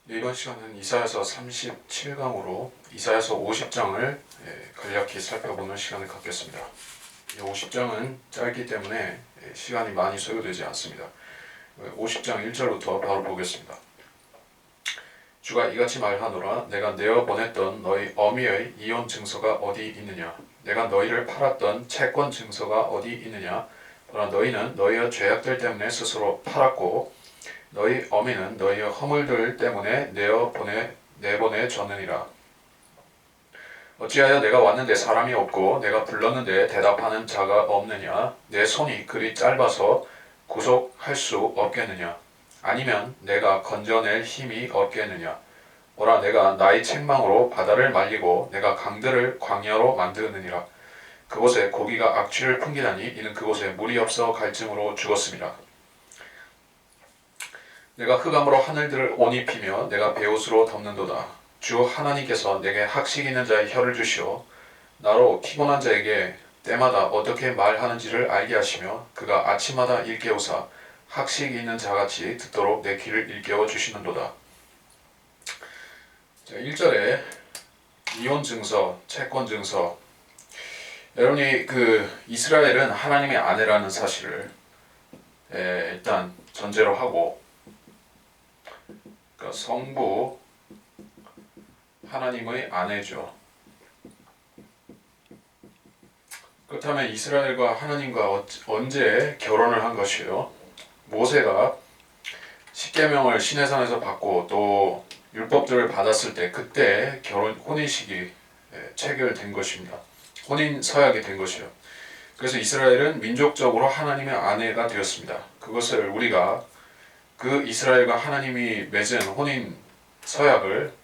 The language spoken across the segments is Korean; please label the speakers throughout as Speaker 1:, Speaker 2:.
Speaker 1: 이번 시간은 이사야서 37강으로 이사야서 50장을 간략히 살펴보는 시간을 갖겠습니다. 이 50장은 짧기 때문에 시간이 많이 소요되지 않습니다. 50장 1절부터 바로 보겠습니다. 주가 이같이 말하노라. 내가 내어 보냈던 너희 어미의 이혼 증서가 어디 있느냐? 내가 너희를 팔았던 채권 증서가 어디 있느냐? 그러나 너희는 너희의 죄악들 때문에 스스로 팔았고 너희 어미는 너희의 허물들 때문에 내보내졌느니라. 어찌하여 내가 왔는데 사람이 없고 내가 불렀는데 대답하는 자가 없느냐? 내 손이 그리 짧아서 구속할 수 없겠느냐? 아니면 내가 건져낼 힘이 없겠느냐? 오라, 내가 나의 책망으로 바다를 말리고 내가 강들을 광야로 만드느니라. 그곳에 고기가 악취를 풍기다니 이는 그곳에 물이 없어 갈증으로 죽었습니다. 내가 흑암으로 하늘들을 옷 입히며 내가 베옷으로 덮는도다. 주 하나님께서 내게 학식 있는 자의 혀를 주시어 나로 피곤한 자에게 때마다 어떻게 말하는지를 알게 하시며 그가 아침마다 일깨우사 학식 있는 자같이 듣도록 내 귀를 일깨워 주시는도다. 자, 1절에 이혼 증서, 채권 증서. 여러분이 이스라엘은 하나님의 아내라는 사실을 일단 전제로 하고, 성부 하나님의 아내죠. 그렇다면 이스라엘과 하나님과 언제 결혼을 한 것이요? 모세가 십계명을 시내산에서 받고 또 율법들을 받았을 때 그때 혼인식이 체결된 것입니다. 혼인 서약이 된 것이요. 그래서 이스라엘은 민족적으로 하나님의 아내가 되었습니다. 그것을 우리가 그 이스라엘과 하나님이 맺은 혼인 서약을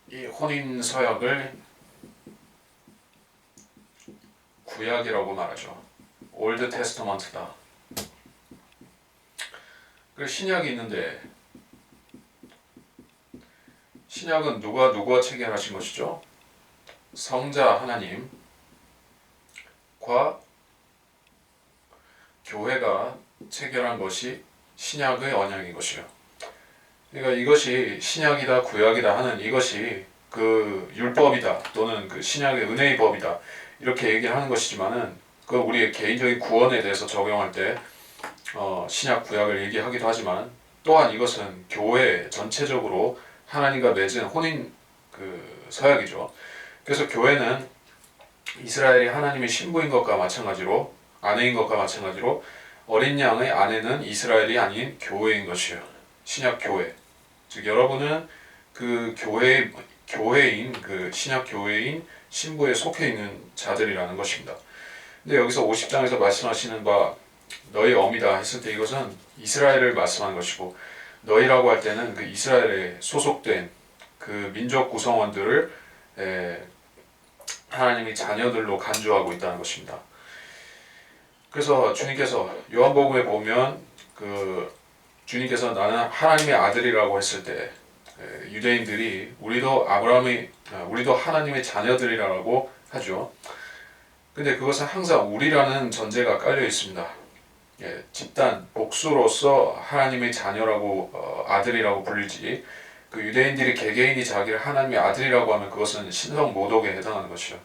Speaker 1: 이 혼인 서약을 구약이라고 말하죠. 올드 테스터먼트다. 그 신약이 있는데 신약은 누가 체결하신 것이죠? 성자 하나님과 교회가 체결한 것이 신약의 언약인 것이요. 그러니까 이것이 신약이다 구약이다 하는 이것이 그 율법이다 또는 그 신약의 은혜의 법이다 이렇게 얘기하는 것이지만은 그 우리의 개인적인 구원에 대해서 적용할 때 신약 구약을 얘기하기도 하지만 또한 이것은 교회 전체적으로 하나님과 맺은 혼인 서약이죠. 그래서 교회는 이스라엘이 하나님의 신부인 것과 마찬가지로 아내인 것과 마찬가지로 어린 양의 아내는 이스라엘이 아닌 교회인 것이요. 신약 교회. 즉 여러분은 그 교회인 신약 교회인 신부에 속해 있는 자들이라는 것입니다. 근데 여기서 50장에서 말씀하시는 바 너희 어미다 했을 때 이것은 이스라엘을 말씀하는 것이고 너희라고 할 때는 그 이스라엘에 소속된 그 민족 구성원들을 하나님이 자녀들로 간주하고 있다는 것입니다. 그래서 주님께서 요한복음에 보면 주님께서 나는 하나님의 아들이라고 했을 때 유대인들이 우리도 하나님의 자녀들이라고 하죠. 근데 그것은 항상 우리라는 전제가 깔려 있습니다. 집단 복수로서 하나님의 자녀라고 아들이라고 불리지 그 유대인들이 개개인이 자기를 하나님의 아들이라고 하면 그것은 신성 모독에 해당하는 것이죠.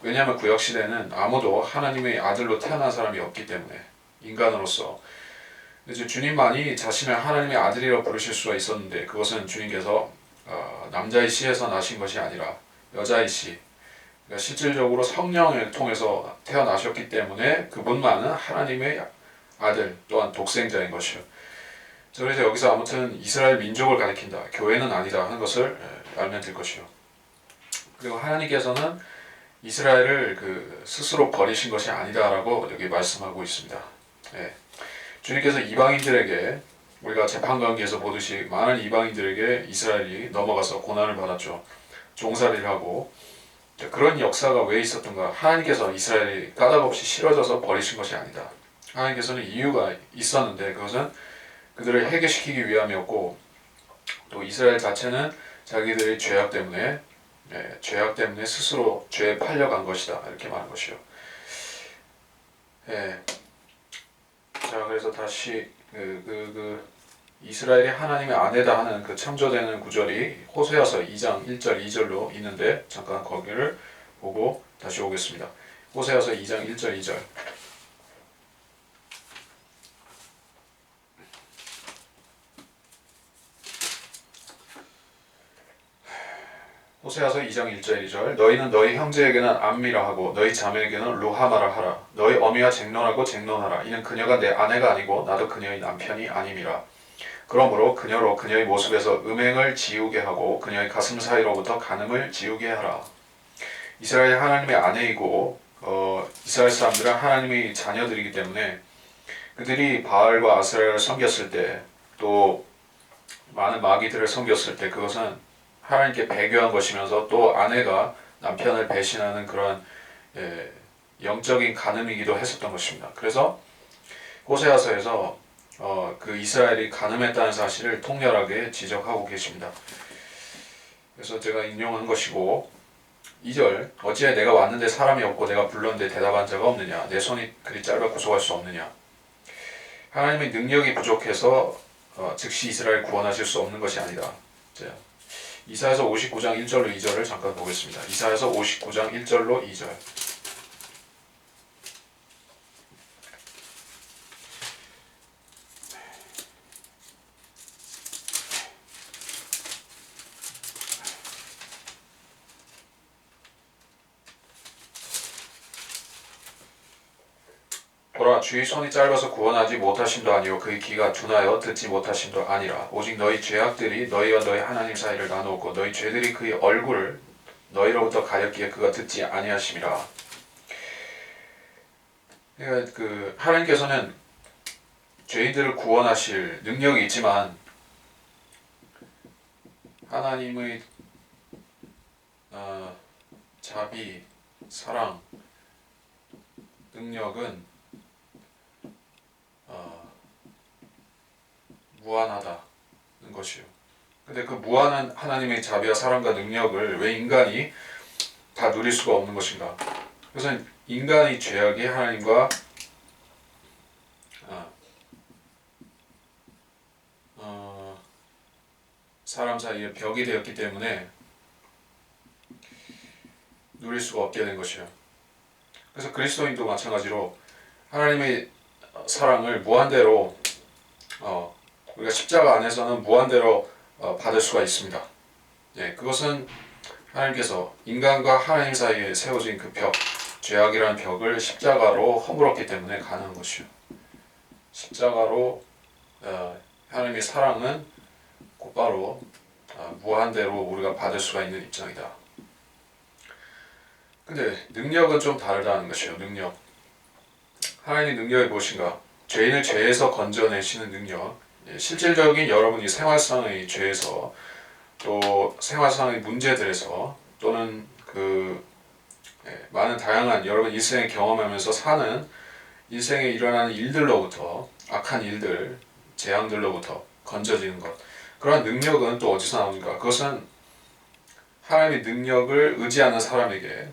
Speaker 1: 왜냐하면 구약시대는 아무도 하나님의 아들로 태어난 사람이 없기 때문에 인간으로서 이제 주님만이 자신을 하나님의 아들이라고 부르실 수가 있었는데 그것은 주님께서 남자의 씨에서 나신 것이 아니라 여자의 씨, 그러니까 실질적으로 성령을 통해서 태어나셨기 때문에 그분만은 하나님의 아들 또한 독생자인 것이요. 그래서 여기서 아무튼 이스라엘 민족을 가리킨다, 교회는 아니다 하는 것을 알면 될 것이요. 그리고 하나님께서는 이스라엘을 스스로 버리신 것이 아니다라고 여기 말씀하고 있습니다. 주님께서 이방인들에게 우리가 재판관계에서 보듯이 많은 이방인들에게 이스라엘이 넘어가서 고난을 받았죠. 종살이를 하고 그런 역사가 왜 있었던가? 하나님께서 이스라엘이 까닭없이 싫어져서 버리신 것이 아니다. 하나님께서는 이유가 있었는데 그것은 그들을 해결시키기 위함이었고 또 이스라엘 자체는 자기들의 죄악 때문에 스스로 죄에 팔려간 것이다 이렇게 말한 것이요. 자, 그래서 다시 이스라엘이 하나님의 아내다 하는 그 창조되는 구절이 호세아서 2장 1절 2절로 있는데 잠깐 거기를 보고 다시 오겠습니다. 호세아서 2장 1절 2절. 호세아서 2장 1절 2절. 너희는 너희 형제에게는 암미라 하고 너희 자매에게는 루하마라 하라. 너희 어미와 쟁론하고 쟁론하라. 이는 그녀가 내 아내가 아니고 나도 그녀의 남편이 아님이라. 그러므로 그녀로 그녀의 모습에서 음행을 지우게 하고 그녀의 가슴 사이로부터 간음을 지우게 하라. 이스라엘 하나님의 아내이고 이스라엘 사람들은 하나님의 자녀들이기 때문에 그들이 바알과 아스라엘을 섬겼을 때 또 많은 마귀들을 섬겼을 때 그것은 하나님께 배교한 것이면서 또 아내가 남편을 배신하는 그런 영적인 간음이기도 했었던 것입니다. 그래서 호세아서에서 그 이스라엘이 간음했다는 사실을 통렬하게 지적하고 계십니다. 그래서 제가 인용한 것이고 2절 어찌해 내가 왔는데 사람이 없고 내가 불렀는데 대답한 자가 없느냐 내 손이 그리 짧아 구속할 수 없느냐. 하나님의 능력이 부족해서 즉시 이스라엘 구원하실 수 없는 것이 아니다. 이사야서 59장 1절로 2절을 잠깐 보겠습니다. 이사야서 59장 1절로 2절. 보라 주의 손이 짧아서 구원하지 못하심도 아니요 그의 귀가 둔하여 듣지 못하심도 아니라 오직 너희 죄악들이 너희와 너희 하나님 사이를 나누었고 너희 죄들이 그의 얼굴을 너희로부터 가렸기에 그가 듣지 아니하심이라. 그러니까 그 하나님께서는 죄인들을 구원하실 능력이 있지만 하나님의 자비, 사랑, 능력은 무한하다는 것이요. 근데 그 무한한 하나님의 자비와 사랑과 능력을 왜 인간이 다 누릴 수가 없는 것인가? 그래서 인간의 죄악이 하나님과 사람 사이에 벽이 되었기 때문에 누릴 수가 없게 된 것이요. 그래서 그리스도인도 마찬가지로 하나님의 사랑을 무한대로 우리가 십자가 안에서는 무한대로 받을 수가 있습니다. 그것은 하나님께서 인간과 하나님 사이에 세워진 그 벽, 죄악이라는 벽을 십자가로 허물었기 때문에 가능한 것이요. 십자가로 하나님의 사랑은 곧바로 무한대로 우리가 받을 수가 있는 입장이다. 근데 능력은 좀 다르다는 것이요. 능력. 하나님의 능력이 무엇인가? 죄인을 죄에서 건져내시는 능력. 실질적인 여러분이 생활상의 죄에서 또 생활상의 문제들에서 또는 많은 다양한 여러분 일생에 경험하면서 사는 일생에 일어나는 일들로부터 악한 일들, 재앙들로부터 건져지는 것. 그러한 능력은 또 어디서 나오는가? 그것은 하나님의 능력을 의지하는 사람에게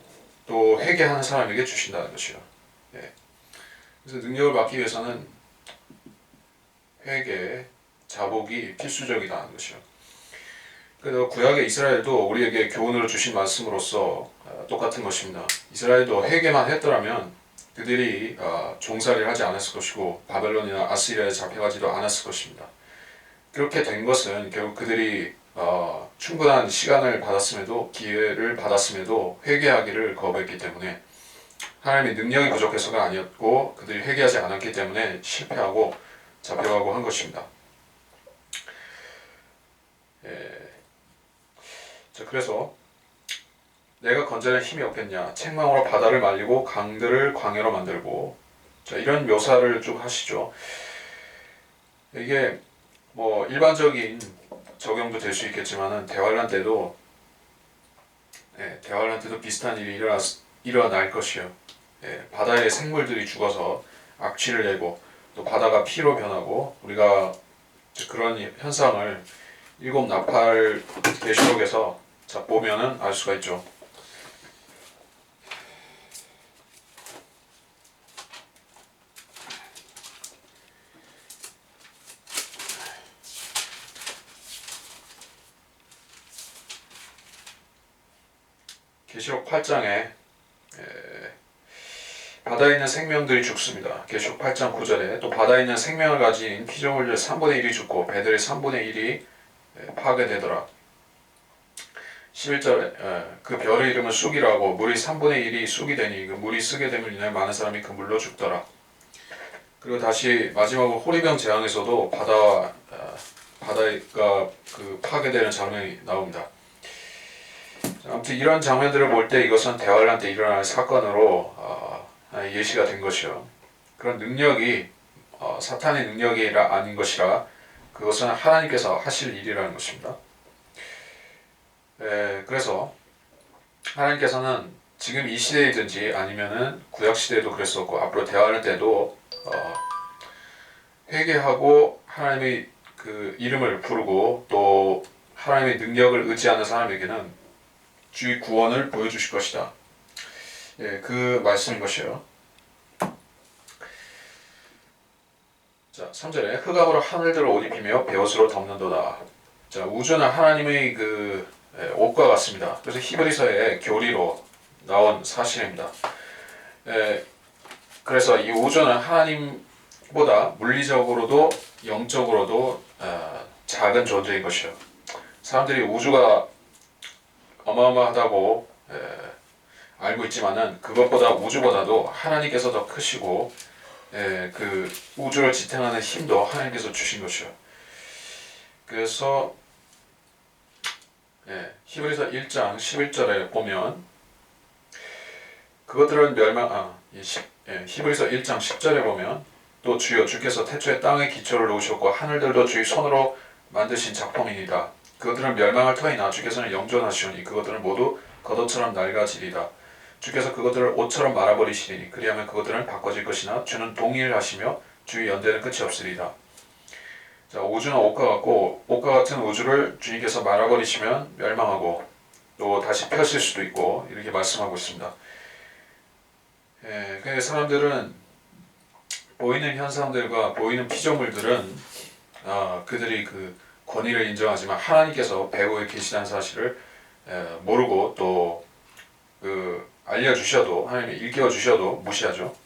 Speaker 1: 또 회개하는 사람에게 주신다는 것이요. 그래서 능력을 받기 위해서는 회개, 자복이 필수적이라는 것이요. 그래서 구약의 이스라엘도 우리에게 교훈으로 주신 말씀으로서 똑같은 것입니다. 이스라엘도 회개만 했더라면 그들이 종살이를 하지 않았을 것이고 바벨론이나 아시리아에 잡혀가지도 않았을 것입니다. 그렇게 된 것은 결국 그들이 충분한 시간을 받았음에도 기회를 받았음에도 회개하기를 거부했기 때문에 하나님의 능력이 부족해서가 아니었고 그들이 회개하지 않았기 때문에 실패하고 잡혀가고 한 것입니다. 그래서 내가 건져낼 힘이 없겠냐? 책망으로 바다를 말리고 강들을 광야로 만들고 이런 묘사를 쭉 하시죠. 이게 뭐 일반적인 적용도 될 수 있겠지만은 대환란 때도 비슷한 일이 일어날 것이요. 바다의 생물들이 죽어서 악취를 내고 또 바다가 피로 변하고 우리가 그런 현상을 일곱 나팔 계시록에서 보면은 알 수가 있죠. 계시록 8장에 바다에 있는 생명들이 죽습니다. 계시록 8장 9절에 또 바다에 있는 생명을 가진 피조물들 3분의 1이 죽고 배들의 3분의 1이 파괴되더라. 11절에 그 별의 이름은 쑥이라고 물이 3분의 1이 쑥이 되니 그 물이 쓰게 됨을 인하여 많은 사람이 그 물로 죽더라. 그리고 다시 마지막으로 호리병 재앙에서도 바다가 그 파괴되는 장면이 나옵니다. 아무튼 이런 장면들을 볼 때 이것은 대환란 때 일어날 사건으로 예시가 된 것이요. 그런 능력이 사탄의 능력이 아닌 것이라 그것은 하나님께서 하실 일이라는 것입니다. 그래서 하나님께서는 지금 이 시대이든지 아니면은 구약 시대에도 그랬었고 앞으로 대환란 때도 회개하고 하나님의 그 이름을 부르고 또 하나님의 능력을 의지하는 사람에게는 주의 구원을 보여주실 것이다. 그 말씀인 것이에요. 자, 3절에 흑암으로 하늘들을 옷 입히며 베옷으로 덮는도다. 자, 우주는 하나님의 그 옷과 같습니다. 그래서 히브리서의 교리로 나온 사실입니다. 그래서 이 우주는 하나님보다 물리적으로도 영적으로도 작은 존재인 것이요. 사람들이 우주가 어마어마하다고 알고 있지만은 그것보다 우주보다도 하나님께서 더 크시고 그 우주를 지탱하는 힘도 하나님께서 주신 것이요. 그래서 히브리서 1장 11절에 보면 그것들은 히브리서 1장 10절에 보면 또 주여 주께서 태초에 땅의 기초를 놓으셨고 하늘들도 주의 손으로 만드신 작품이니라. 그것들은 멸망할 터이나 주께서는 영존하시오니 그것들은 모두 겉옷처럼 낡아지리라. 주께서 그것들을 옷처럼 말아버리시리니 그리하면 그것들은 바꿔질 것이나 주는 동일하시며 주의 연대는 끝이 없으리라. 자, 우주는 옷과 같고 옷과 같은 우주를 주님께서 말아버리시면 멸망하고 또 다시 펴실 수도 있고 이렇게 말씀하고 있습니다. 근데 사람들은 보이는 현상들과 보이는 피조물들은 그들이 그 권위를 인정하지만 하나님께서 배후에 계시다는 사실을 모르고 또 그 알려주셔도 하나님이 일깨워주셔도 무시하죠.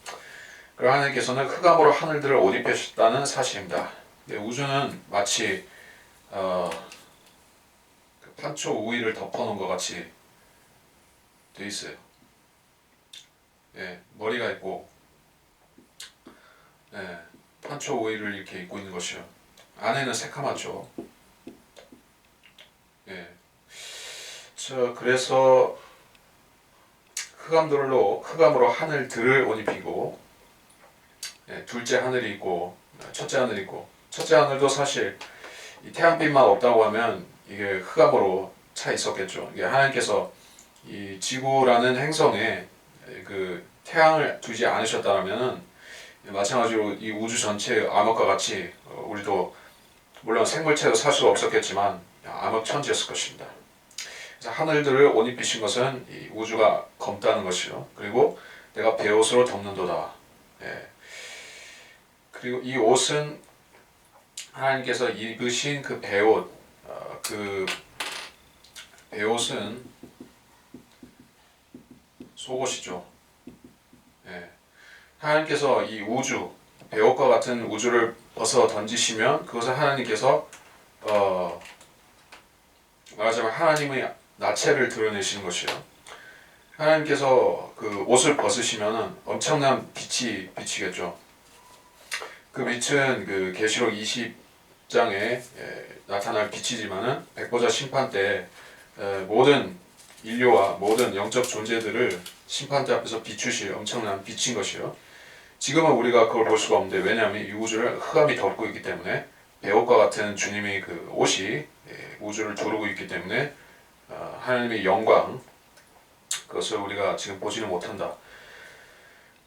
Speaker 1: 그리고 하나님께서는 흑암으로 하늘들을 옷 입히셨다는 사실입니다. 우주는 마치 그 판초 우위를 덮어놓은 것 같이 돼 있어요. 머리가 있고 판초 우위를 이렇게 입고 있는 것이요. 안에는 새카맣죠. 그래서 흑암으로 하늘들을 옷 입히고 둘째 하늘이 있고 첫째 하늘이 있고 첫째 하늘도 사실 이 태양빛만 없다고 하면 이게 흑암으로 차 있었겠죠. 이게 하나님께서 이 지구라는 행성에 그 태양을 두지 않으셨다면은 마찬가지로 이 우주 전체의 암흑과 같이 우리도 물론 생물체도 살 수가 없었겠지만 암흑천지였을 것입니다. 그래서 하늘들을 옷 입히신 것은 이 우주가 검다는 것이요. 그리고 내가 베옷으로 덮는도다. 그리고 이 옷은 하나님께서 입으신 그 베옷, 그 베옷은 속옷이죠. 하나님께서 이 우주, 베옷과 같은 우주를 벗어 던지시면 그것을 하나님께서 말하자면 하나님의 나체를 드러내시는 것이에요. 하나님께서 그 옷을 벗으시면은 엄청난 빛이 비치겠죠. 그 빛은 그 계시록 20장에 나타날 빛이지만은 백보자 심판 때 모든 인류와 모든 영적 존재들을 심판대 앞에서 비추실 엄청난 빛인 것이요. 지금은 우리가 그걸 볼 수가 없는데 왜냐하면 이 우주를 흑암이 덮고 있기 때문에 베옷과 같은 주님의 그 옷이 우주를 두르고 있기 때문에 하나님의 영광 그것을 우리가 지금 보지는 못한다.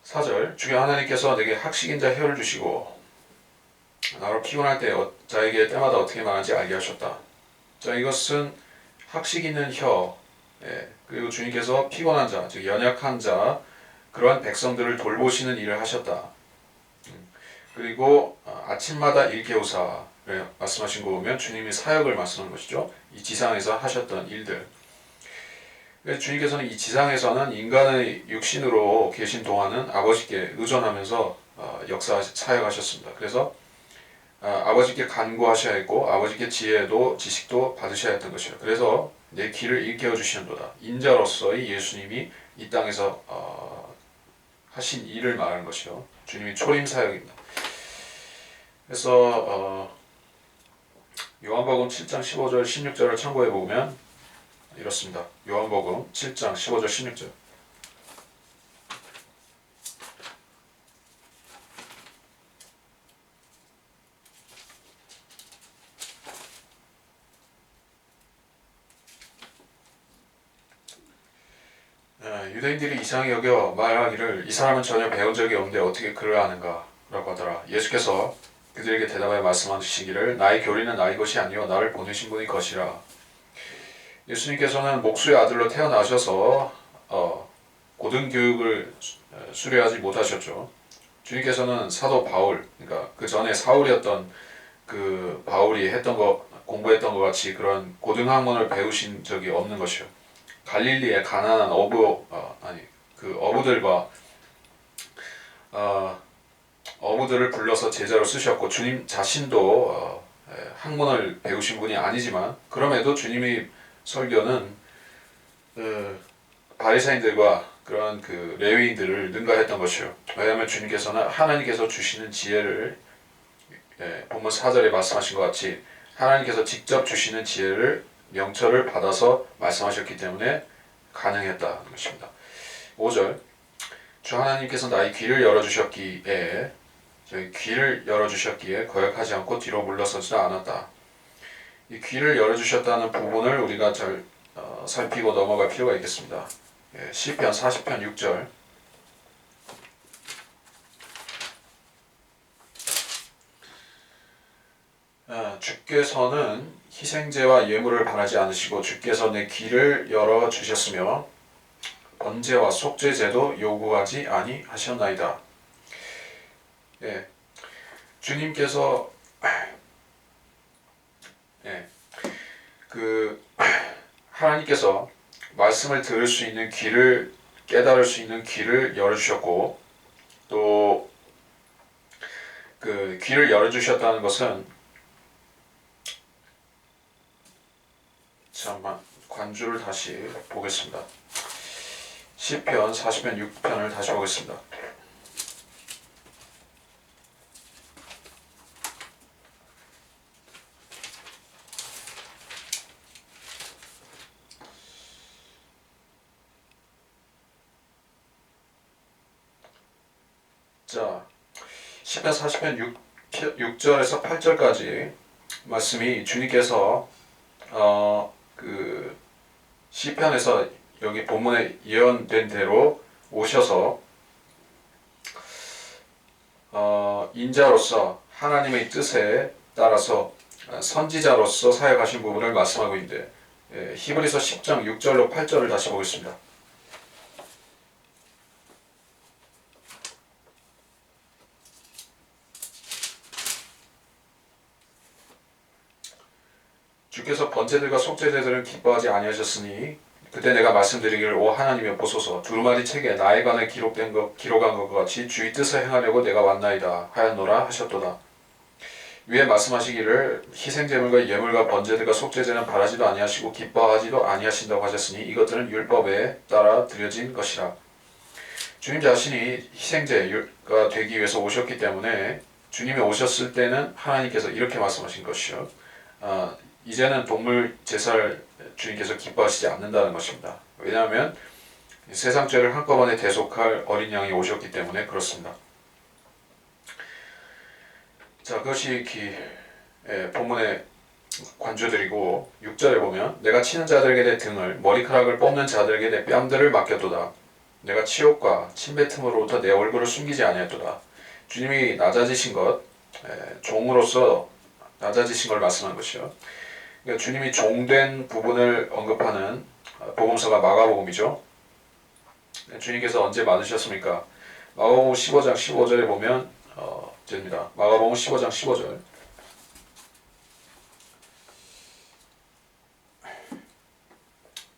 Speaker 1: 4절 주여 하나님께서 내게 학식인 자 혀를 주시고 나로 피곤할 때 자에게 때마다 어떻게 말하는지 알게 하셨다. 자, 이것은 학식 있는 혀 그리고 주님께서 피곤한 자, 즉 연약한 자 그러한 백성들을 돌보시는 일을 하셨다. 그리고 아침마다 일깨우사 말씀하신 거 보면 주님이 사역을 말씀하는 것이죠. 이 지상에서 하셨던 일들. 그래서 주님께서는 이 지상에서는 인간의 육신으로 계신 동안은 아버지께 의존하면서 사역하셨습니다. 그래서 아버지께 간구하셔야 했고 아버지께 지혜도 지식도 받으셔야 했던 것이에요. 그래서 내 길을 일깨워 주시는도다. 인자로서의 예수님이 이 땅에서 하신 일을 말하는 것이요. 주님이 초림 사역입니다. 그래서 요한복음 7장 15절 16절을 참고해 보면 이렇습니다. 요한복음 7장 15절 16절. 유대인들이 이상히 여겨 말하기를 이 사람은 전혀 배운 적이 없는데 어떻게 글을 아는가 라고 하더라. 예수께서 그들에게 대답하여 말씀하시기를 나의 교리는 나의 것이 아니요 나를 보내신 분의 것이라. 예수님께서는 목수의 아들로 태어나셔서 고등교육을 수료하지 못하셨죠. 주님께서는 사도 바울, 그러니까 그 전에 사울이었던 그 바울이 공부했던 것 같이 그런 고등학문을 배우신 적이 없는 것이요. 갈릴리의 가난한 어부들과 어부들을 불러서 제자로 쓰셨고 주님 자신도 학문을 배우신 분이 아니지만 그럼에도 주님의 설교는 바리새인들과 그런 그 레위인들을 능가했던 것이요. 왜냐하면 주님께서는 하나님께서 주시는 지혜를 본문 4절에 말씀하신 것 같이 하나님께서 직접 주시는 지혜를 명철을 받아서 말씀하셨기 때문에 가능했다는 것입니다. 5절 주 하나님께서 나의 귀를 열어주셨기에 거역하지 않고 뒤로 물러서지도 않았다. 이 귀를 열어주셨다는 부분을 우리가 잘 살피고 넘어갈 필요가 있겠습니다. 시편 40편 6절 주께서는 희생제와 예물을 바라지 않으시고 주께서 내 귀를 열어주셨으며 번제와 속죄제도 요구하지 아니하셨나이다. 주님께서 하나님께서 말씀을 들을 수 있는 귀를 깨달을 수 있는 귀를 열어주셨고 또 그 귀를 열어주셨다는 것은 잠깐만 관주를 다시 보겠습니다. 시편 40편 6편을 다시 보겠습니다. 자, 시편 40편 6절에서 8절까지 말씀이 주님께서 그 시편에서 여기 본문에 예언된 대로 오셔서 인자로서 하나님의 뜻에 따라서 선지자로서 사역하신 부분을 말씀하고 있는데 히브리서 10장 6절로 8절을 다시 보겠습니다. 주께서 번제들과 속죄제들을 기뻐하지 아니하셨으니 그때 내가 말씀드리기를 오 하나님여 보소서 두루마리 책에 나에 관해 기록한 것과 같이 주의 뜻을 행하려고 내가 왔나이다 하였노라 하셨도다. 위에 말씀하시기를 희생제물과 예물과 번제들과 속죄제는 바라지도 아니하시고 기뻐하지도 아니하신다고 하셨으니 이것들은 율법에 따라 드려진 것이라. 주님 자신이 희생제가 되기 위해서 오셨기 때문에 주님이 오셨을 때는 하나님께서 이렇게 말씀하신 것이요. 이제는 동물 제사를 주님께서 기뻐하시지 않는다는 것입니다. 왜냐하면 세상 죄를 한꺼번에 대속할 어린 양이 오셨기 때문에 그렇습니다. 자, 그것이 본문에 관주드리고 6절에 보면 내가 치는 자들에게 내 등을 머리카락을 뽑는 자들에게 내 뺨들을 맡겼도다. 내가 치욕과 침뱉음으로부터 내 얼굴을 숨기지 아니했도다. 주님이 낮아지신 것, 종으로서 낮아지신 걸 말씀한 것이요. 그러니까 주님이 종된 부분을 언급하는 복음서가 마가복음이죠. 주님께서 언제 많으셨습니까? 마가복음 15장 15절에 보면 됩니다. 마가복음 15장 15절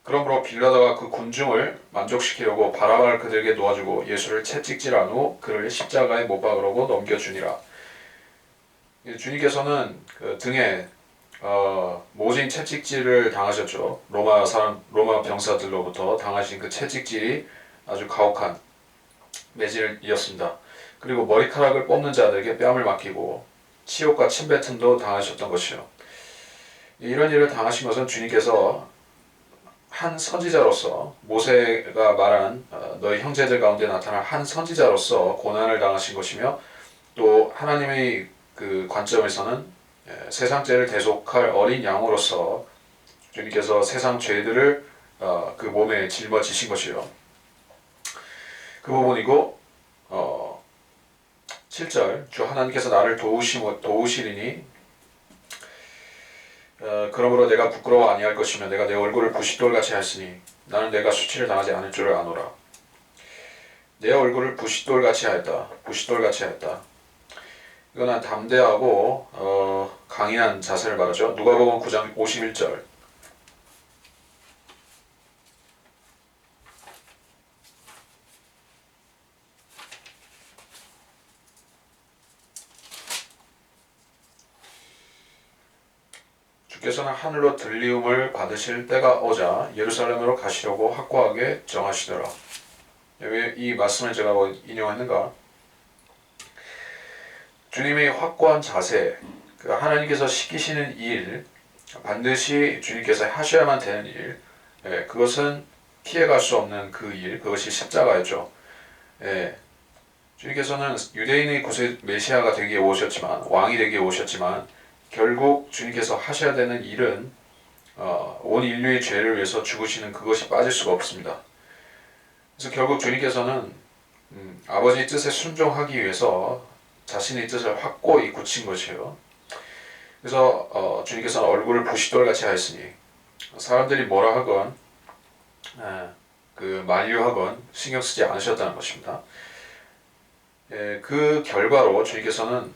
Speaker 1: 그러므로 빌라도가 그 군중을 만족시키려고 바라바를 그들에게 놓아주고 예수를 채찍질한 후 그를 십자가에 못 박으려고 넘겨주니라. 주님께서는 그 등에 모진 채찍질을 당하셨죠. 로마 병사들로부터 당하신 그 채찍질이 아주 가혹한 매질이었습니다. 그리고 머리카락을 뽑는 자들에게 뺨을 맡기고 치욕과 침뱉음도 당하셨던 것이요. 이런 일을 당하신 것은 주님께서 한 선지자로서 모세가 말한 너희 형제들 가운데 나타날 한 선지자로서 고난을 당하신 것이며, 또 하나님의 그 관점에서는 세상 죄를 대속할 어린 양으로서 주님께서 세상 죄들을 그 몸에 짊어지신 것이요. 그 부분이고 7절 주 하나님께서 나를 도우시리니 그러므로 내가 부끄러워 아니할 것이며 내가 내 얼굴을 부싯돌같이 하였으니 나는 내가 수치를 당하지 않을 줄을 아노라. 내 얼굴을 부싯돌같이 하였다. 부싯돌같이 하였다. 이거는 담대하고 강인한 자세를 말하죠. 누가복음 9장 51절. 주께서는 하늘로 들리움을 받으실 때가 오자 예루살렘으로 가시려고 확고하게 정하시더라. 왜 이 말씀을 제가 인용했는가? 주님의 확고한 자세, 그 하나님께서 시키시는 일, 반드시 주님께서 하셔야만 되는 일, 그것은 피해갈 수 없는 그 일, 그것이 십자가였죠. 주님께서는 유대인의 구세 메시아가 되기에 오셨지만, 왕이 되기에 오셨지만, 결국 주님께서 하셔야 되는 일은 온 인류의 죄를 위해서 죽으시는 그것이 빠질 수가 없습니다. 그래서 결국 주님께서는 아버지의 뜻에 순종하기 위해서 자신의 뜻을 확고히 굳힌 것이에요. 그래서 주님께서는 얼굴을 부싯돌같이 하였으니 사람들이 뭐라 하건 그 만류하건 신경 쓰지 않으셨다는 것입니다. 그 결과로 주님께서는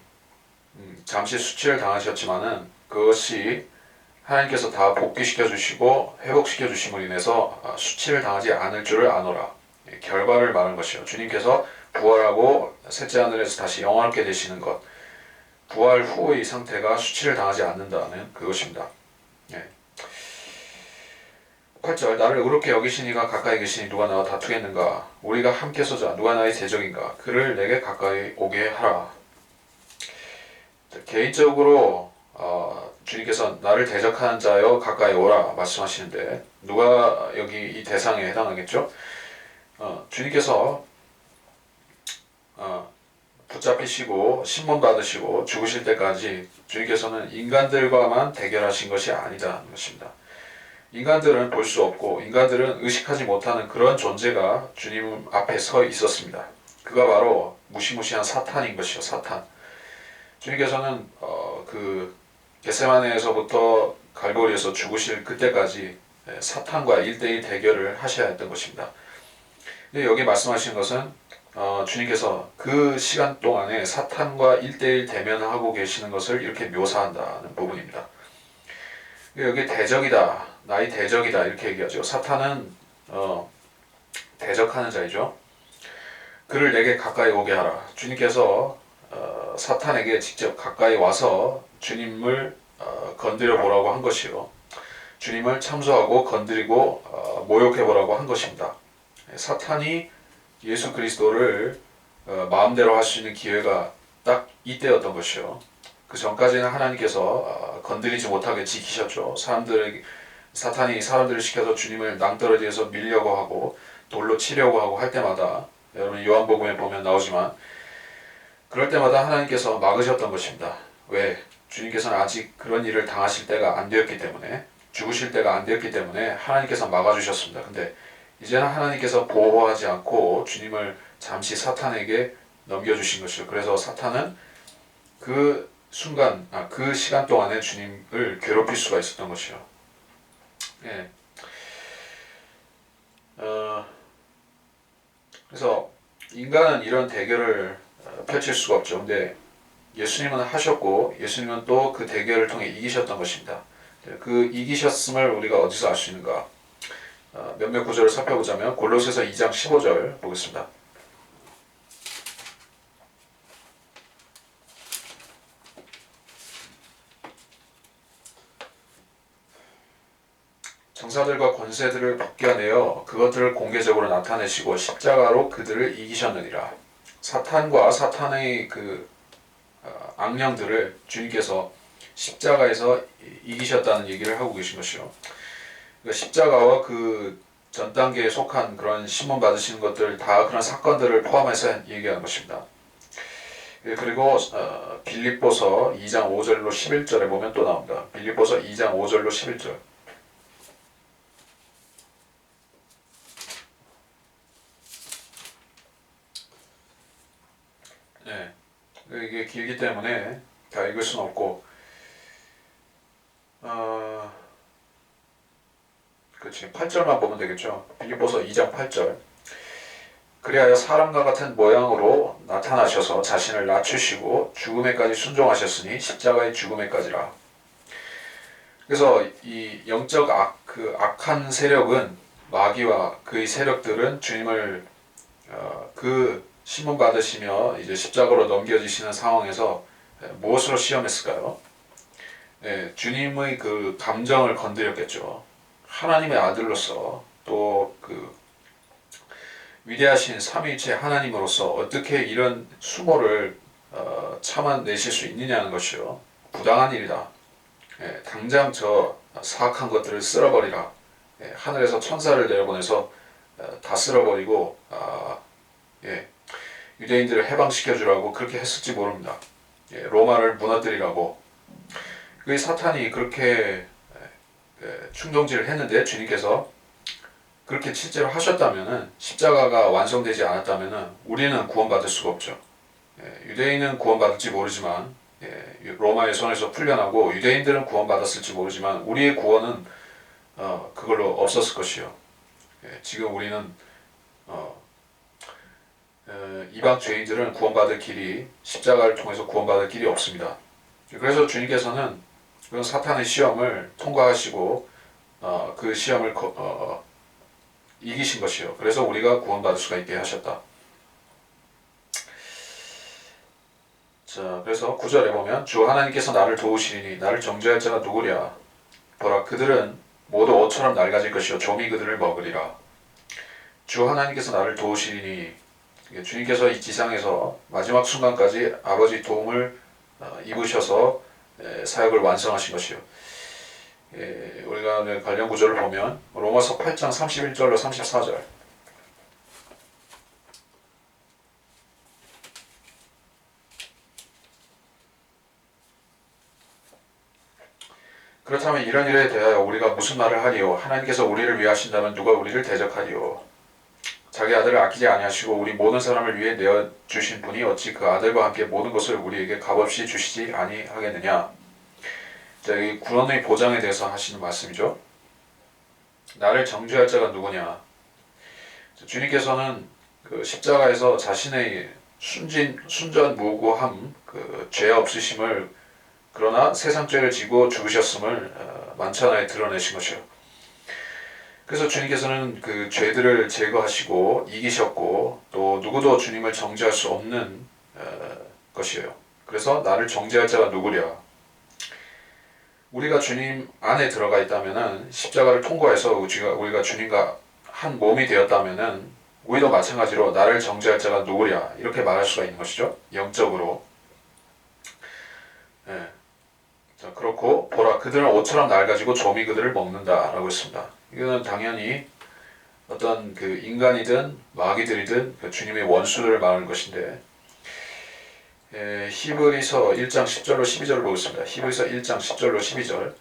Speaker 1: 잠시 수치를 당하셨지만은 그것이 하나님께서 다 복귀시켜 주시고 회복시켜 주심으로 인해서 수치를 당하지 않을 줄을 아노라. 결과를 말하는 것이요. 주님께서 부활하고 셋째 하늘에서 다시 영원하게 되시는 것, 부활 후의 상태가 수치를 당하지 않는다는 그것입니다. 8절 나를 의롭게 여기시니가 가까이 계시니 누가 나와 다투겠는가? 우리가 함께 서자 누가 나의 대적인가? 그를 내게 가까이 오게 하라. 개인적으로 주님께서 나를 대적하는 자여 가까이 오라 말씀하시는데 누가 여기 이 대상에 해당하겠죠? 주님께서 붙잡히시고 신문 받으시고 죽으실 때까지 주님께서는 인간들과만 대결하신 것이 아니다는 것입니다. 인간들은 볼 수 없고 인간들은 의식하지 못하는 그런 존재가 주님 앞에 서 있었습니다. 그가 바로 무시무시한 사탄인 것이요. 사탄. 주님께서는 그 겟세마네에서부터 갈보리에서 죽으실 그때까지 사탄과 1대1 대결을 하셔야 했던 것입니다. 근데 여기 말씀하신 것은 주님께서 그 시간 동안에 사탄과 1대1 대면하고 계시는 것을 이렇게 묘사한다는 부분입니다. 여기 대적이다, 나의 대적이다 이렇게 얘기하죠. 사탄은 대적하는 자이죠. 그를 내게 가까이 오게 하라. 주님께서 사탄에게 직접 가까이 와서 주님을 건드려 보라고 한 것이요. 주님을 참소하고 건드리고 모욕해 보라고 한 것입니다. 사탄이 예수 그리스도를 마음대로 할 수 있는 기회가 딱 이때였던 것이요. 그 전까지는 하나님께서 건드리지 못하게 지키셨죠. 사탄이 사람들을 시켜서 주님을 낭떠러지에서 밀려고 하고 돌로 치려고 하고 할 때마다, 여러분 요한복음에 보면 나오지만 그럴 때마다 하나님께서 막으셨던 것입니다. 왜? 주님께서는 아직 그런 일을 당하실 때가 안 되었기 때문에, 죽으실 때가 안 되었기 때문에 하나님께서 막아주셨습니다. 근데 이제는 하나님께서 보호하지 않고 주님을 잠시 사탄에게 넘겨주신 것이죠. 그래서 사탄은 그 순간, 그 시간 동안에 주님을 괴롭힐 수가 있었던 것이요. 그래서 인간은 이런 대결을 펼칠 수가 없죠. 근데 예수님은 하셨고 예수님은 또 그 대결을 통해 이기셨던 것입니다. 그 이기셨음을 우리가 어디서 알 수 있는가? 몇몇 구절을 살펴보자면 골로새서 2장 15절 보겠습니다. 정사들과 권세들을 벗겨내어 그것들을 공개적으로 나타내시고 십자가로 그들을 이기셨느니라. 사탄과 사탄의 악령들을 주님께서 십자가에서 이기셨다는 얘기를 하고 계신 것이요. 그러니까 십자가와 그 전 단계에 속한 그런 신문 받으시는 것들 다 그런 사건들을 포함해서 얘기하는 것입니다. 그리고 빌립보서 2장 5절로 11절에 보면 또 나옵니다. 빌립보서 2장 5절로 11절. 네. 이게 길기 때문에 다 읽을 수는 없고, 그치, 8절만 보면 되겠죠. 빌립보서 2장 8절. 그리하여 사람과 같은 모양으로 나타나셔서 자신을 낮추시고 죽음에까지 순종하셨으니 십자가의 죽음에까지라. 그래서 이 영적 악한 세력은, 마귀와 그의 세력들은 주님을 그 신문 받으시며 이제 십자가로 넘겨지시는 상황에서 무엇으로 시험했을까요? 네, 주님의 그 감정을 건드렸겠죠. 하나님의 아들로서 또 그 위대하신 삼위일체 하나님으로서 어떻게 이런 수모를 참아내실 수 있느냐는 것이요. 부당한 일이다. 당장 저 사악한 것들을 쓸어버리라. 하늘에서 천사를 내려보내서 다 쓸어버리고 유대인들을 해방시켜주라고 그렇게 했을지 모릅니다. 로마를 무너뜨리라고. 그 사탄이 그렇게 충동질을 했는데 주님께서 그렇게 실제로 하셨다면은, 십자가가 완성되지 않았다면은 우리는 구원받을 수가 없죠. 유대인은 구원받을지 모르지만, 로마의 손에서 풀려나고 유대인들은 구원받았을지 모르지만 우리의 구원은 그걸로 없었을 것이요. 지금 우리는 이방 죄인들은 구원받을 길이, 십자가를 통해서 구원받을 길이 없습니다. 그래서 주님께서는 그런 사탄의 시험을 통과하시고 그 시험을 이기신 것이요. 그래서 우리가 구원받을 수가 있게 하셨다. 자, 그래서 9절에 보면 주 하나님께서 나를 도우시리니 나를 정죄할 자가 누구랴. 보라, 그들은 모두 옷처럼 낡아질 것이요 좀이 그들을 먹으리라. 주 하나님께서 나를 도우시리니, 주님께서 이 지상에서 마지막 순간까지 아버지 도움을 입으셔서 사역을 완성하신 것이요. 우리가 관련 구절을 보면 로마서 8장 31절로 34절. 그렇다면 이런 일에 대하여 우리가 무슨 말을 하리요? 하나님께서 우리를 위하신다면 누가 우리를 대적하리요? 자기 아들을 아끼지 아니하시고 우리 모든 사람을 위해 내어주신 분이 어찌 그 아들과 함께 모든 것을 우리에게 값없이 주시지 아니하겠느냐? 자, 이 구원의 보장에 대해서 하시는 말씀이죠. 나를 정죄할 자가 누구냐? 주님께서는 그 십자가에서 자신의 순전무구함, 그 죄 없으심을, 그러나 세상 죄를 지고 죽으셨음을 만천하에 드러내신 것이요. 그래서 주님께서는 그 죄들을 제거하시고 이기셨고, 또 누구도 주님을 정죄할 수 없는 것이에요. 그래서 나를 정죄할 자가 누구랴? 우리가 주님 안에 들어가 있다면은, 십자가를 통과해서 우리가 주님과 한 몸이 되었다면은 우리도 마찬가지로 나를 정죄할 자가 누구랴 이렇게 말할 수가 있는 것이죠. 영적으로. 자, 그렇고 보라, 그들은 옷처럼 낡아지고 좀이 그들을 먹는다라고 했습니다. 이거는 당연히 어떤 그 인간이든 마귀들이든 그 주님의 원수들을 말하는 것인데, 히브리서 1장 10절로 12절을 보겠습니다. 히브리서 1장 10절로 12절.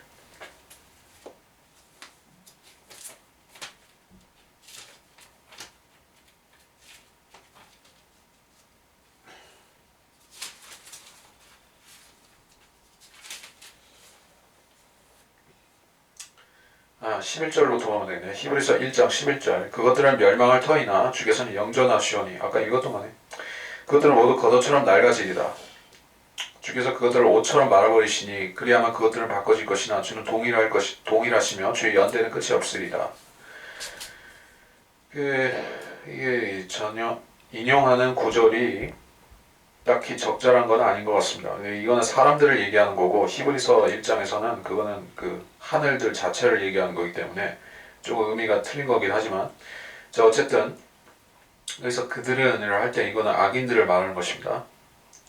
Speaker 1: 아, 11절로 돌아오면 되겠네. 히브리서 1장 11절. 그것들은 멸망할 터이나 주께서는 영전하시오니. 아까 이것도 하네. 그것들은 모두 겉옷처럼 낡아지리라. 주께서 그것들을 옷처럼 말아버리시니 그리하면 그것들은 바꿔질 것이나 주는 동일하시며 주의 연대는 끝이 없으리라. 이게 전혀 인용하는 구절이 딱히 적절한 건 아닌 것 같습니다. 이거는 사람들을 얘기하는 거고 히브리서 1장에서는 그거는 그 하늘들 자체를 얘기하는 거기 때문에 조금 의미가 틀린 거긴 하지만 자 어쨌든 여기서 그들은을 할 때 이거는 악인들을 말하는 것입니다.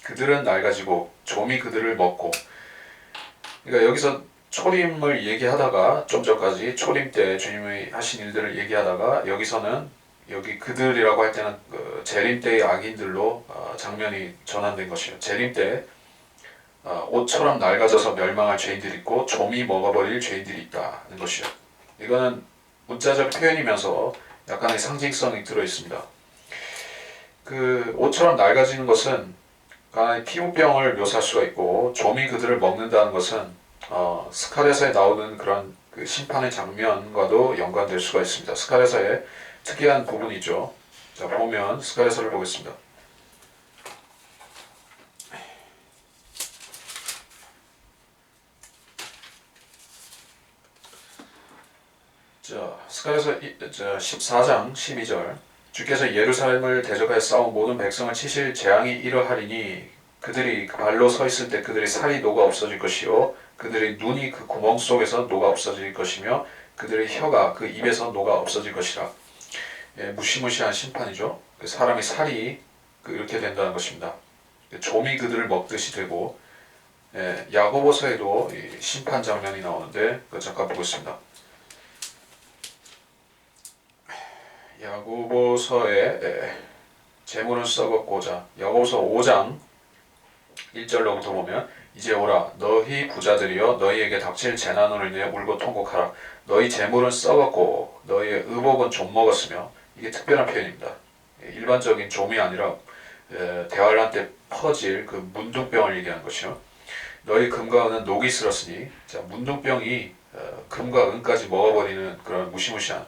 Speaker 1: 그들은 낡아지고 좀이 그들을 먹고 그러니까 여기서 초림을 얘기하다가 좀 전까지 초림 때 주님이 하신 일들을 얘기하다가 여기서는 여기 그들이라고 할 때는 그 재림 때의 악인들로 장면이 전환된 것이에요. 재림 때 옷처럼 낡아져서 멸망할 죄인들이 있고 좀이 먹어버릴 죄인들이 있다는 것이요. 이거는 문자적 표현이면서 약간의 상징성이 들어 있습니다. 그 옷처럼 낡아지는 것은 간의 피부병을 묘사할 수가 있고 좀이 그들을 먹는다는 것은 스칼에서에 나오는 그런 그 심판의 장면과도 연관될 수가 있습니다. 스칼에서의 특이한 부분이죠. 자 보면 스칼에서를 보겠습니다. 자 스칼에서 14장 12절 주께서 예루살렘을 대적하여 싸운 모든 백성을 치실 재앙이 이러하리니 그들이 그 발로 서 있을 때 그들의 살이 녹아 없어질 것이요 그들의 눈이 그 구멍 속에서 녹아 없어질 것이며 그들의 혀가 그 입에서 녹아 없어질 것이라. 무시무시한 심판이죠. 사람의 살이 이렇게 된다는 것입니다. 좀이 그들을 먹듯이 되고 야고보서에도 심판 장면이 나오는데 잠깐 보겠습니다. 야고보서에 재물은 썩었고자 야고보서 5장 1절로부터 보면 이제 오라 너희 부자들이여 너희에게 닥칠 재난으로 인해 울고 통곡하라 너희 재물은 썩었고 너희의 의복은 좀 먹었으며 이게 특별한 표현입니다. 일반적인 좀이 아니라 대환란 때 퍼질 그 문둥병을 얘기하는 것이요. 너희 금과 은은 녹이 슬었으니 자, 문둥병이 금과 은까지 먹어버리는 그런 무시무시한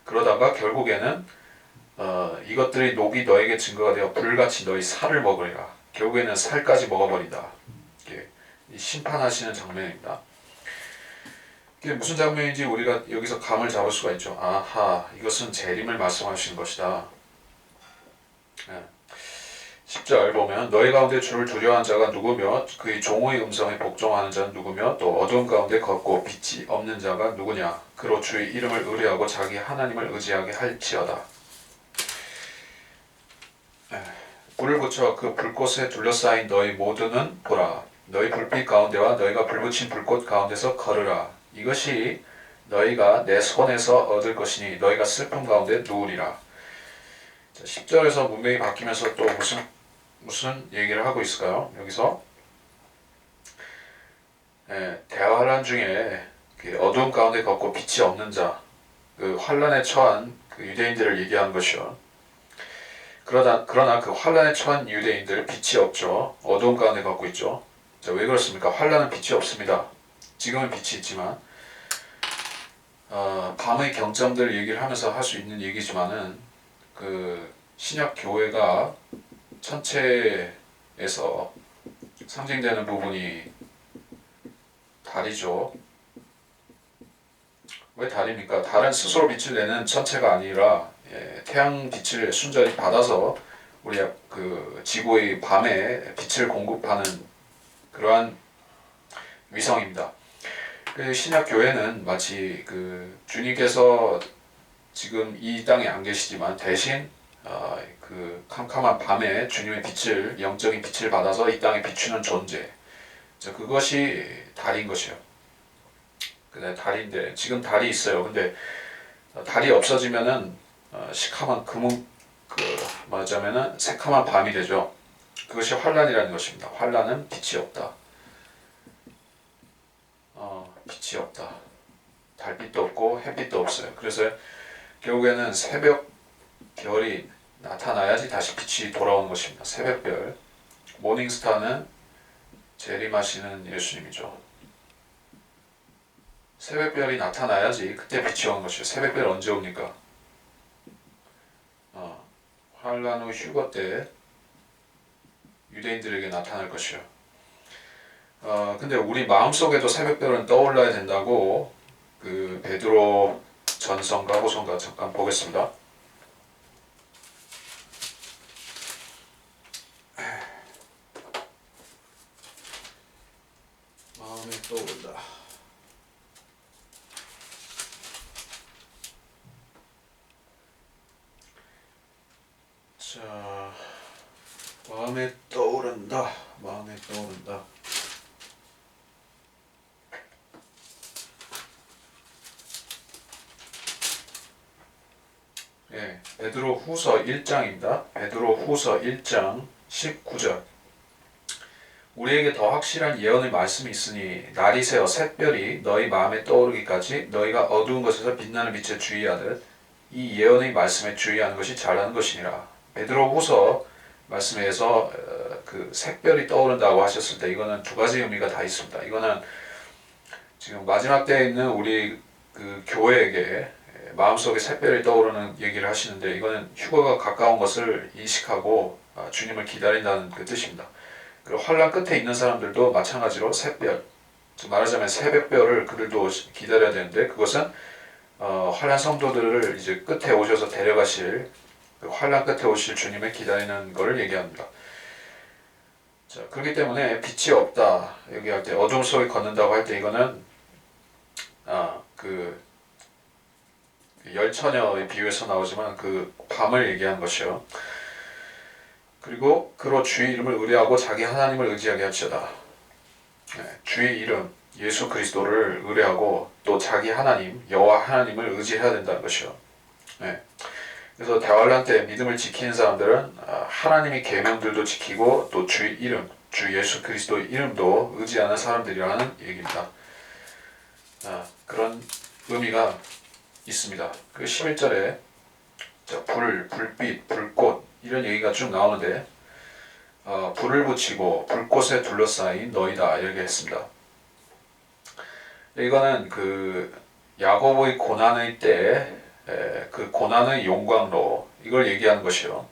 Speaker 1: 그러다가 결국에는 이것들이 녹이 너에게 증거가 되어 불같이 너희 살을 먹으리라. 결국에는 살까지 먹어버린다. 이게 심판하시는 장면입니다. 이게 무슨 장면인지 우리가 여기서 감을 잡을 수가 있죠. 아하, 이것은 재림을 말씀하시는 것이다. 10절 보면 너희 가운데 주를 두려워하는 자가 누구며 그의 종의 음성에 복종하는 자는 누구며 또 어두운 가운데 걷고 빛이 없는 자가 누구냐 그로 주의 이름을 의뢰하고 자기 하나님을 의지하게 할지어다. 불을 붙여 그 불꽃에 둘러싸인 너희 모두는 보라 너희 불빛 가운데와 너희가 불붙인 불꽃 가운데서 걸으라 이것이 너희가 내 손에서 얻을 것이니 너희가 슬픔 가운데 누우리라. 10절에서 문맥이 바뀌면서 또 무슨 얘기를 하고 있을까요? 여기서 대환란 중에 어두운 가운데 걷고 빛이 없는 자, 그 환란에 처한 그 유대인들을 얘기하는 것이요. 그러나 그 환란에 처한 유대인들 빛이 없죠. 어두운 가운데 걷고 있죠. 자, 왜 그렇습니까? 환란은 빛이 없습니다. 지금은 빛이 있지만 밤의 경점들 얘기를 하면서 할 수 있는 얘기지만은 그 신약 교회가 천체에서 상징되는 부분이 달이죠. 왜 달입니까? 달은 스스로 빛을 내는 천체가 아니라 태양 빛을 순전히 받아서 우리 그 지구의 밤에 빛을 공급하는 그러한 위성입니다. 그 신약 교회는 마치 그 주님께서 지금 이 땅에 안 계시지만 대신 그 캄캄한 밤에 주님의 빛을 영적인 빛을 받아서 이 땅에 비추는 존재. 그것이 달인 것이요. 근데 달인데 지금 달이 있어요. 근데 달이 없어지면은 시커먼 말하자면은 새카만 밤이 되죠. 그것이 환란이라는 것입니다. 환란은 빛이 없다. 빛이 없다. 달빛도 없고 햇빛도 없어요. 그래서 결국에는 새벽 별이 나타나야지 다시 빛이 돌아오는 것입니다. 새벽별. 모닝스타는 재림하시는 예수님이죠. 새벽별이 나타나야지 그때 빛이 오는 것이에요. 새벽별 언제 옵니까? 환란 후 휴거 때 유대인들에게 나타날 것이요. 근데 우리 마음속에도 새벽별은 떠올라야 된다고 그 베드로 전서인가 호서인가 잠깐 보겠습니다. 예, 베드로 후서 1장입니다. 베드로 후서 1장 19절. 우리에게 더 확실한 예언의 말씀이 있으니 날이 새어 샛별이 너희 마음에 떠오르기까지 너희가 어두운 것에서 빛나는 빛에 주의하듯 이 예언의 말씀에 주의하는 것이 잘하는 것이니라. 베드로 후서 말씀에서 그 샛별이 떠오른다고 하셨을 때 이거는 두 가지 의미가 다 있습니다. 이거는 지금 마지막 때에 있는 우리 그 교회에게 마음속에 샛별이 떠오르는 얘기를 하시는데 이거는 휴거가 가까운 것을 인식하고 주님을 기다린다는 그 뜻입니다. 그리고 환란 끝에 있는 사람들도 마찬가지로 샛별, 즉 말하자면 새벽별을 그들도 기다려야 되는데 그것은 환란 성도들을 이제 끝에 오셔서 데려가실 그 환란 끝에 오실 주님을 기다리는 것을 얘기합니다. 자, 그렇기 때문에 빛이 없다 얘기할 때 어둠 속에 걷는다고 할 때 이거는 그 열처녀의 비유에서 나오지만 그 밤을 얘기하는 것이요. 그리고 그로 주의 이름을 의뢰하고 자기 하나님을 의지하게 할지어다. 주의 이름 예수 그리스도를 의뢰하고 또 자기 하나님 여호와 하나님을 의지해야 된다는 것이요. 그래서 대환란 때 믿음을 지키는 사람들은 하나님의 계명들도 지키고 또 주의 이름 주 예수 그리스도의 이름도 의지하는 사람들이라는 얘기입니다. 그런 의미가 있습니다. 그 11절에 불빛, 불꽃 이런 얘기가 쭉 나오는데 불을 붙이고 불꽃에 둘러싸인 너희다 이렇게 했습니다. 이거는 그 야고보의 고난의 때 그 고난의 용광로 이걸 얘기하는 것이요.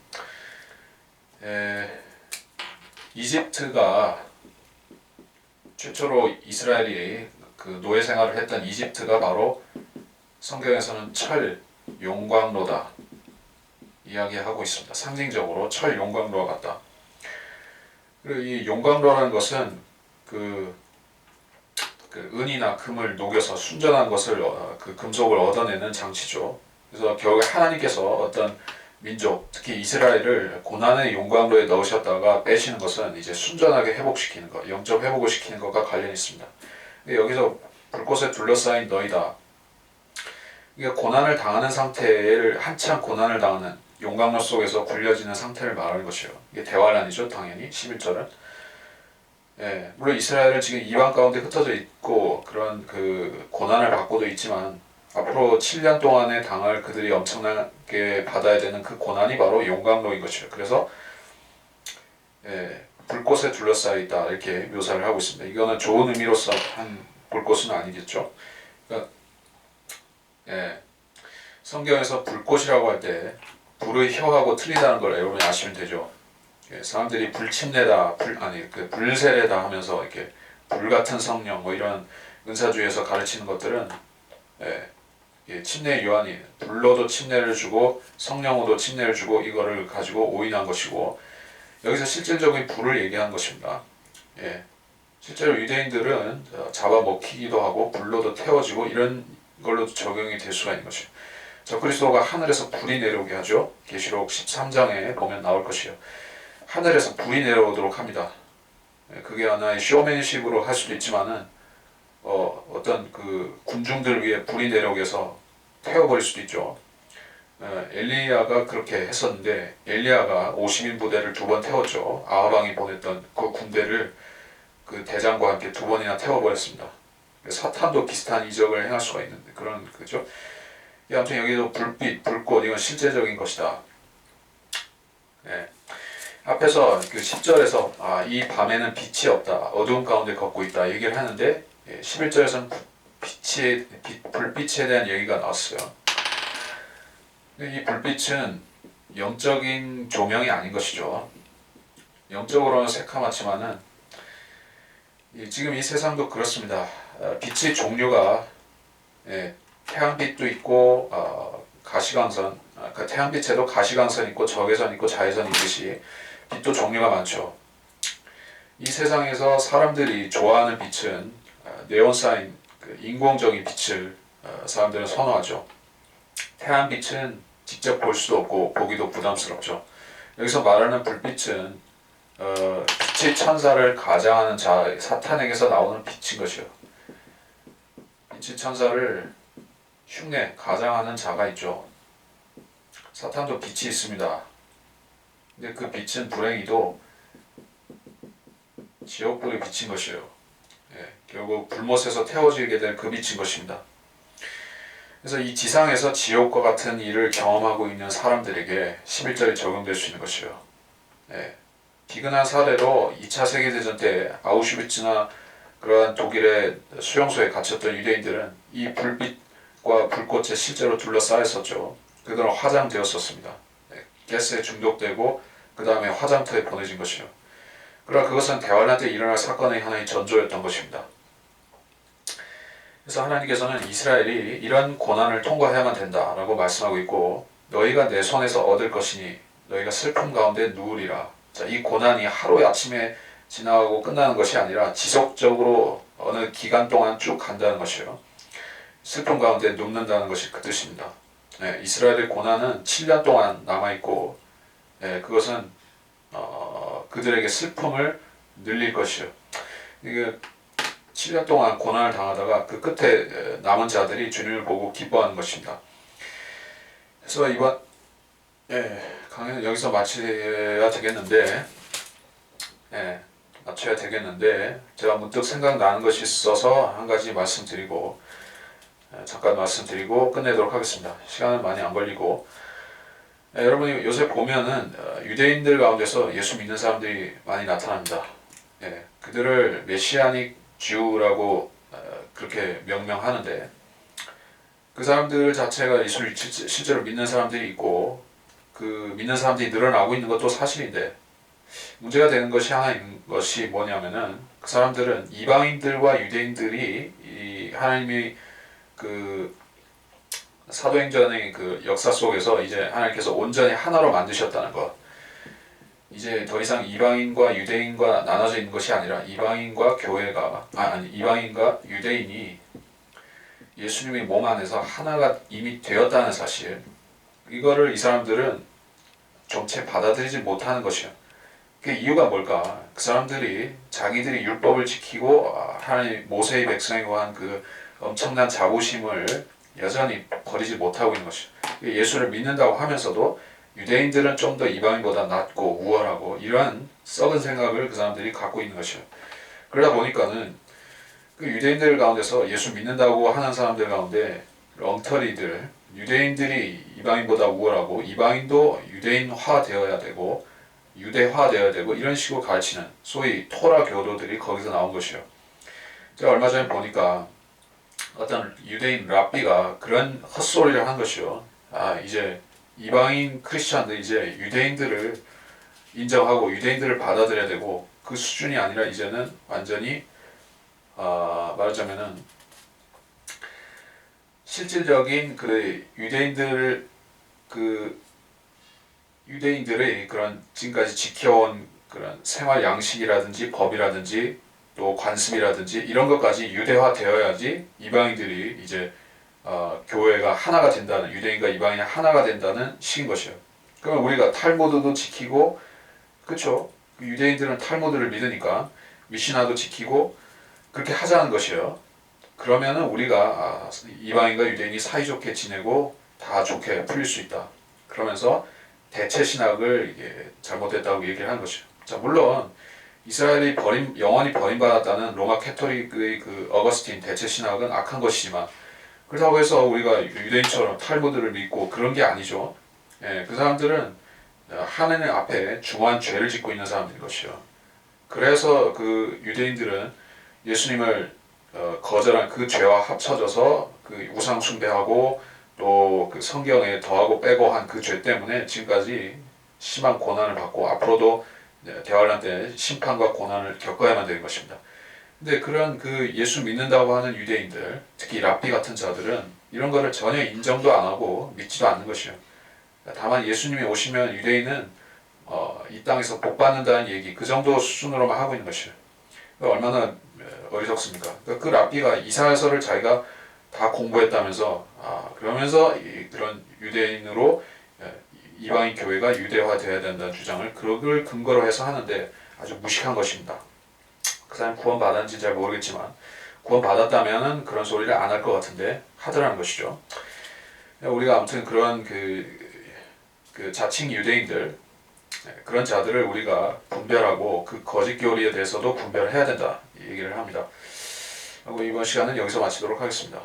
Speaker 1: 이집트가 최초로 이스라엘이 그 노예 생활을 했던 이집트가 바로 성경에서는 철 용광로다 이야기하고 있습니다. 상징적으로 철 용광로와 같다. 그리고 이 용광로라는 것은 그 은이나 금을 녹여서 순전한 것을 그 금속을 얻어내는 장치죠. 그래서 결국에 하나님께서 어떤 민족, 특히 이스라엘을 고난의 용광로에 넣으셨다가 빼시는 것은 이제 순전하게 회복시키는 것, 영적 회복을 시키는 것과 관련이 있습니다. 여기서 불꽃에 둘러싸인 너희다. 그러니까 고난을 당하는 상태를 한참 고난을 당하는 용광로 속에서 굴려지는 상태를 말하는 것이에요. 이게 대환란이죠, 당연히 11절은. 물론 이스라엘은 지금 이방 가운데 흩어져 있고 그런 그 고난을 받고도 있지만 앞으로 7년 동안에 당할 그들이 엄청나게 받아야 되는 그 고난이 바로 용광로인 것이에요. 그래서 불꽃에 둘러싸여 있다 이렇게 묘사를 하고 있습니다. 이거는 좋은 의미로서 한 불꽃은 아니겠죠. 그러니까 성경에서 불꽃이라고 할 때 불의 혀하고 틀리다는 걸 여러분이 아시면 되죠. 사람들이 불침내다, 불세례다 하면서 이렇게 불 같은 성령 뭐 이런 은사주의에서 가르치는 것들은 침례 요한이 불로도 침례를 주고 성령으로도 침례를 주고 이거를 가지고 오인한 것이고 여기서 실질적인 불을 얘기한 것입니다. 실제로 유대인들은 잡아먹히기도 하고 불로도 태워지고 이런 걸로도 적용이 될 수가 있는 것이에요. 그리스도가 하늘에서 불이 내려오게 하죠. 계시록 13장에 보면 나올 것이에요. 하늘에서 불이 내려오도록 합니다. 그게 하나의 쇼맨십으로 할 수도 있지만은 어떤 그 군중들 위에 불이 내려오게 해서 태워버릴 수도 있죠. 엘리야가 그렇게 했었는데 엘리야가 50인 부대를 2번 태웠죠. 아하방이 보냈던 그 군대를 그 대장과 함께 2번이나 태워버렸습니다. 사탄도 비슷한 이적을 행할 수가 있는 그런 거죠. 아무튼 여기도 불빛, 불꽃 이건 실제적인 것이다. 앞에서 그 10절에서 이 밤에는 빛이 없다. 어두운 가운데 걷고 있다. 얘기를 하는데 11절에서는 불빛에 대한 얘기가 나왔어요. 이 불빛은 영적인 조명이 아닌 것이죠. 영적으로는 새카맣지만은 지금 이 세상도 그렇습니다. 빛의 종류가 태양빛도 있고 가시광선, 그 태양빛에도 가시광선 있고 적외선 있고 자외선 있듯이 빛도 종류가 많죠. 이 세상에서 사람들이 좋아하는 빛은 네온사인, 그 인공적인 빛을 사람들은 선호하죠. 태양빛은 직접 볼 수도 없고 보기도 부담스럽죠. 여기서 말하는 불빛은 빛의 천사를 가장하는 자, 사탄에게서 나오는 빛인 것이요. 빛의 천사를 흉내, 가장하는 자가 있죠. 사탄도 빛이 있습니다. 근데 그 빛은 불행히도 지옥불에 비친 것이에요. 결국 불못에서 태워지게 될 그 빛인 것입니다. 그래서 이 지상에서 지옥과 같은 일을 경험하고 있는 사람들에게 11절이 적용될 수 있는 것이에요. 비근한 사례로 2차 세계대전 때 아우슈비츠나 그러한 독일의 수용소에 갇혔던 유대인들은 이 불빛과 불꽃에 실제로 둘러싸였었죠. 그들은 화장되었었습니다. 가스에 중독되고 그 다음에 화장터에 보내진 것이요. 그러나 그것은 대환란 때 일어날 사건의 하나의 전조였던 것입니다. 그래서 하나님께서는 이스라엘이 이런 고난을 통과해야만 된다라고 말씀하고 있고, 너희가 내 손에서 얻을 것이니 너희가 슬픔 가운데 누우리라. 자, 이 고난이 하루 아침에 지나가고 끝나는 것이 아니라 지속적으로 어느 기간 동안 쭉 간다는 것이에요. 슬픔 가운데 눕는다는 것이 그 뜻입니다. 이스라엘의 고난은 7년 동안 남아있고, 그것은 그들에게 슬픔을 늘릴 것이요. 이게 7년 동안 고난을 당하다가 그 끝에 남은 자들이 주님을 보고 기뻐하는 것입니다. 그래서 이번 강의는 여기서 마쳐야 되겠는데, 제가 문득 생각나는 것이 있어서 한 가지 말씀드리고, 잠깐 말씀드리고 끝내도록 하겠습니다. 시간은 많이 안 걸리고, 여러분이 요새 보면은 유대인들 가운데서 예수 믿는 사람들이 많이 나타납니다. 그들을 메시아닉 주라고 그렇게 명명하는데, 그 사람들 자체가 예수를 실제로 믿는 사람들이 있고, 그 믿는 사람들이 늘어나고 있는 것도 사실인데, 문제가 되는 것이 하나 있는 것이 뭐냐면은, 그 사람들은 이방인들과 유대인들이 이 하나님이 그 사도행전의 그 역사 속에서 이제 하나님께서 온전히 하나로 만드셨다는 것, 이제 더 이상 이방인과 유대인과 나눠져 있는 것이 아니라 이방인과 교회가 이방인과 유대인이 예수님의 몸 안에서 하나가 이미 되었다는 사실, 이거를 이 사람들은 정체 받아들이지 못하는 것이요. 그 이유가 뭘까? 그 사람들이 자기들이 율법을 지키고 하나님 모세의 백성이고 한 그 엄청난 자부심을 여전히 버리지 못하고 있는 것이요. 예수를 믿는다고 하면서도 유대인들은 좀 더 이방인보다 낫고 우월하고 이러한 썩은 생각을 그 사람들이 갖고 있는 것이요. 그러다 보니까는 그 유대인들 가운데서 예수 믿는다고 하는 사람들 가운데 엉터리들, 유대인들이 이방인보다 우월하고 이방인도 유대인화 되어야 되고 유대화 되어야 되고 이런 식으로 가르치는 소위 토라 교도들이 거기서 나온 것이요. 제가 얼마 전에 보니까 어떤 유대인 랍비가 그런 헛소리를 한 것이요. 이제 이방인 크리스찬들 이제 유대인들을 인정하고 유대인들을 받아들여야 되고, 그 수준이 아니라 이제는 완전히 말하자면은 실질적인 그 유대인들의 그런 지금까지 지켜온 그런 생활 양식이라든지 법이라든지 또 관습이라든지 이런 것까지 유대화 되어야지 이방인들이 이제 교회가 하나가 된다는, 유대인과 이방인이 하나가 된다는 식인 것이에요. 그러면 우리가 탈무드도 지키고, 그렇죠? 유대인들은 탈무드를 믿으니까 미시나도 지키고 그렇게 하자는 것이에요. 그러면은 우리가 이방인과 유대인이 사이좋게 지내고 다 좋게 풀릴 수 있다. 그러면서 대체 신학을 이게 잘못됐다고 얘기를 하는 것이에요. 자, 물론 이스라엘이 영원히 버림받았다는 로마 캐토릭의 그 어거스틴 대체 신학은 악한 것이지만, 그렇다고 해서 우리가 유대인처럼 탈무드를 믿고 그런 게 아니죠. 그 사람들은 하나님 앞에 중한 죄를 짓고 있는 사람들인 것이요. 그래서 그 유대인들은 예수님을 거절한 그 죄와 합쳐져서 그 우상 숭배하고 또 그 성경에 더하고 빼고 한 그 죄 때문에 지금까지 심한 고난을 받고 앞으로도 대환란 때 심판과 고난을 겪어야만 되는 것입니다. 근데 그런 그 예수 믿는다고 하는 유대인들, 특히 랍비 같은 자들은 이런 거를 전혀 인정도 안 하고 믿지도 않는 것이에요. 다만 예수님이 오시면 유대인은 이 땅에서 복 받는다는 얘기, 그 정도 수준으로만 하고 있는 것이에요. 얼마나 어리석습니까? 그 랍비가 이사야서를 자기가 다 공부했다면서 그러면서 그런 유대인으로 이방인 교회가 유대화 되어야 된다는 주장을 그걸 근거로 해서 하는데 아주 무식한 것입니다. 그 사람 구원 받았는지 잘 모르겠지만 구원 받았다면은 그런 소리를 안 할 것 같은데 하더라는 것이죠. 우리가 아무튼 그런 그 그 자칭 유대인들 그런 자들을 우리가 분별하고 그 거짓 교리에 대해서도 분별해야 된다 이 얘기를 합니다. 하고 이번 시간은 여기서 마치도록 하겠습니다.